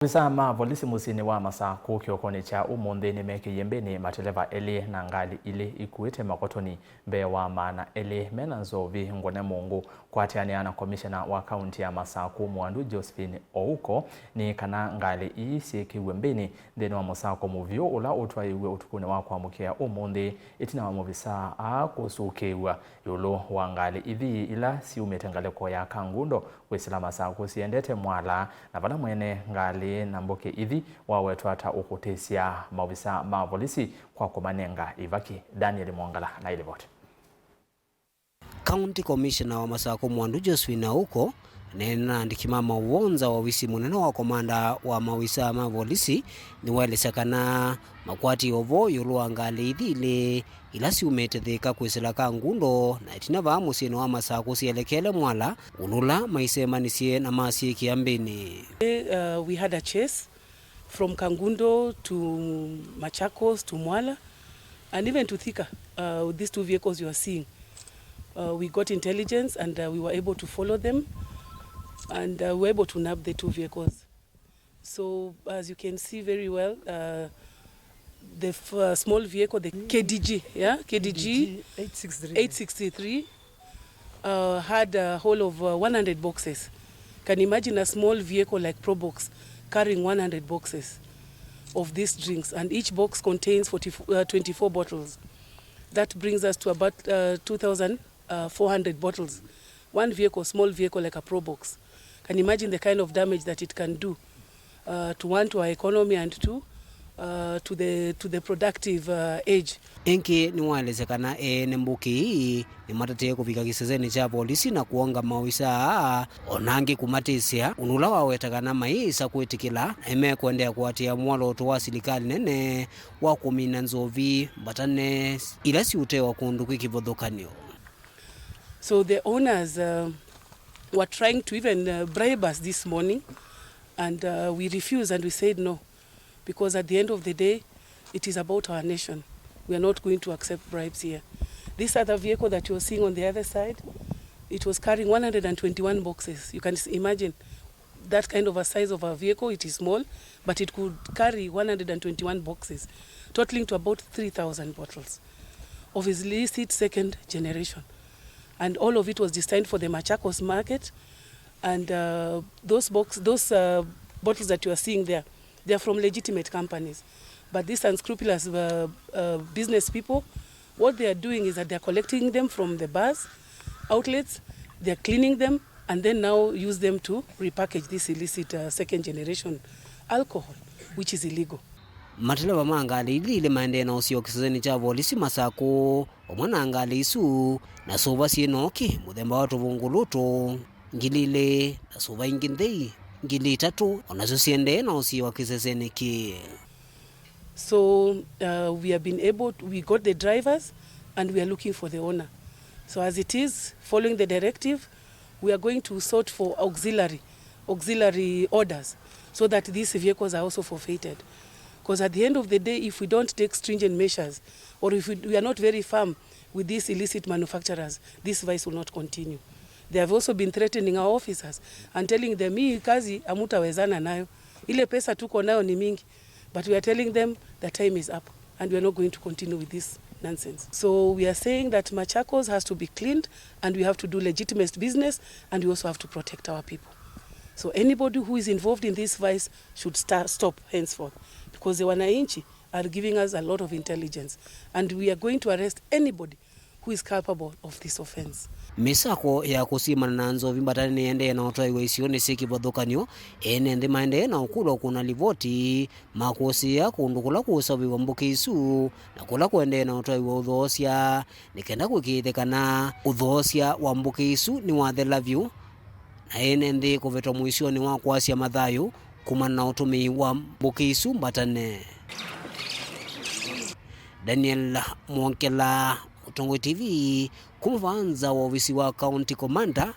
Maovisaa Volisi musyini wa Masaku kiokoni cha umunthi nimekiie Mbini Mateleva na ngali ikuite Makotoni mbee wa maana mena Nzovi ngune muungu Kuatiania na komishona wa Kaunti ya Masaku muwandu Josephine Ouko ni kana ngali syikiiwe Mbini nthini wa musako muvyu ula watwaaiwa utukuni wa kuamukia umunthi itina wa Maovisaa kusukiiwa yulu wa ngali ithi ila siumite ngaleko ya kangundo kwisila Masaku siendete mwala na vala mwene ngali na mboke ithi wawetwata ukutesia Maovisaa ma Volisi kwa kumanenga ivaki Daniel Mwangala na ilivoti. County Commissioner wa Masaku muwandu Josephine Ouko nena ndikimama uwonza wa wisi munene wa komanda wa Maovisaa ma Volisi ni walesekana makwati ovo yulu ngali ithi ila siumite thika kwisila kangundo na itina va musyini wa Masaku sielekele mwala unula maisemanisie na masyikiiwe Mbini. We had a chase from Kangundo to Machakos to Mwala and even to Thika. These two vehicles you are seeing. We got intelligence and we were able to follow them and we were able to nab the two vehicles. So as you can see very well, the small vehicle, the KDG 863 had a whole of 100 boxes. Can you imagine a small vehicle like Pro Box carrying 100 boxes of these drinks, and each box contains 24 bottles. That brings us to about 2,400 bottles. One vehicle, small vehicle like a Pro Box. Can you imagine the kind of damage that it can do to our economy and to the productive age. Enki ni walesekana nembuki ni matate kufika kisezeni cha polisi na kuonga Maovisaa onangi kumatisia unula wawetakana maisa kuitikila eme kuendea kuatia mwalo tuwa silikali nene wa kumina Nzovi Mbatane ila siutewa kundu kwikivodhokanio. So the owners were trying to even bribe us this morning and we refused and we said no. Because at the end of the day, it is about our nation. We are not going to accept bribes here. This other vehicle that you're seeing on the other side, it was carrying 121 boxes. You can imagine that kind of a size of a vehicle. It is small, but it could carry 121 boxes, totaling to about 3,000 bottles of illicit second generation. And all of it was destined for the Machakos market. And those bottles that you are seeing there, they are from legitimate companies. But these unscrupulous business people, what they are doing is that they are collecting them from the bars, outlets, they are cleaning them, and then now use them to repackage this illicit second generation alcohol, which is illegal. Mateleva mangali ile maende na usio kisezeni cha Volisi Masaku omwana ngali isu na sova sienoki muthemba watu vunguluto ngilile na sova ingindei ngili tatu onazosiende na usio wa kisezeni ki. So we have been able we got the drivers and we are looking for the owner. So as it is, following the directive, we are going to sort for auxiliary orders so that these vehicles are also forfeited. Because at the end of the day, if we don't take stringent measures or if we are not very firm with these illicit manufacturers, this vice will not continue. They have also been threatening our officers and telling them, hii kazi hamutawezana nayo. Ile pesa tuko nayo ni mingi. But we are telling them the time is up and we are not going to continue with this nonsense. So we are saying that Machakos has to be cleaned and we have to do legitimate business and we also have to protect our people. So anybody who is involved in this vice should stop henceforth, because the wananchi are giving us a lot of intelligence and we are going to arrest anybody who is culpable of this offense. Misako ya kusimana na Nzovi Mbatane ende na watwaaiwa isione sikivodhokanio ene ndi maende na ukulo kuna livoti makosi ya kundukula kusaviwa mbuki isu na kula kuende na watwaaiwa udhoosya nikenda kukithekana udhoosya wa mbuki isu ni wa the lavyu na ene ndi kuvetwa muisioni wa kuasya mathayu kumana na utumi wa mbuki isu Mbatane. Daniel Mwangala, Utongo TV, kumvanza wa ofisi wa County Commander